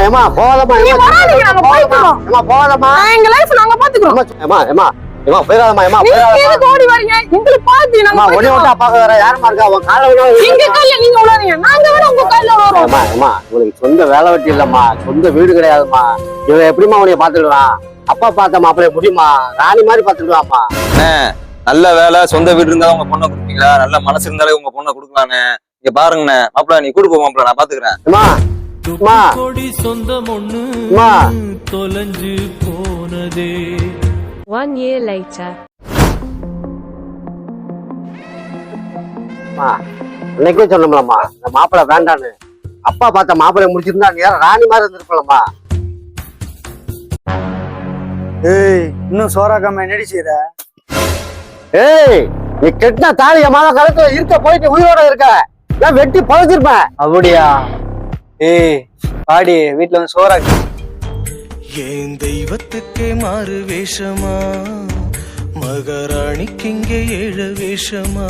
ஏமா போகாதம்மா. நீ வராதீங்க, நாங்க போய்க்கிறோம். ஏமா போகாதம்மா. எங்க லைஃப் நாங்க பாத்துக்கிறோம். ஏமா ஏமா ஏமா போகாதம்மா. ஏமா நீங்க போகாதம்மா. எதுக்கு ஓடி வரீங்க? எங்களுக்கு பாத்து நாங்க ஒண்ணே ஒண்ணா பாக்க வர யாருமா இருக்கா? உன் கால விட எங்க கால்ல நீங்க விடாதீங்க. நாங்க வேற உங்க கால்ல வரோம். ஏமா உங்களுக்கு சொந்த வேலை வெட்டி இல்லம்மா, சொந்த வீடு கிடையாதுமா. இவன் எப்படிமா உன்னைய பாத்துடுவான்? அப்பா பார்த்த மாப்பிளைய முடியுமா? ராணி மாதிரி பாத்துடுவாம்மா. நல்ல வேலை, சொந்த வீடு இருந்தாலும் உங்க பொண்ணை கொடுப்பீங்களா? நல்ல மனசு இருந்தாலே உங்க பொண்ணை கொடுக்கலான்னு. இங்க பாருங்கண்ணே, மாப்பிள்ள நீ கூட்டு போ மாப்பிள்ள, நான் பாத்துக்கிறேன். சொந்தம் ஒண்ணு தொலைஞ்சு போனதே. 1 year later. அன்னைக்கே சொன்னோம்லம்மா, இந்த மாப்பிள்ளை வேண்டான்னு. அப்பா பார்த்த மாப்பிளைய முடிச்சிருந்தா நீ ராணி மாதிரி இருந்திருப்பலம்மா. ஏய், இன்னும் சோறாக்காம என்னடி செய்யற? ஏய், நீ கெட்டின தாலி என் மகன் கழுத்துல இருக்க போயிட்டு உயிரோட இருக்க. நான் வெட்டி பழச்சிருப்பேன். அப்படியா? ஏய் பாடி, வீட்டுல வந்து சோறாக்கு. என் தெய்வத்துக்கே மாறு வேஷமா, மகாராணிக்கு இங்கே 7 வேஷமா.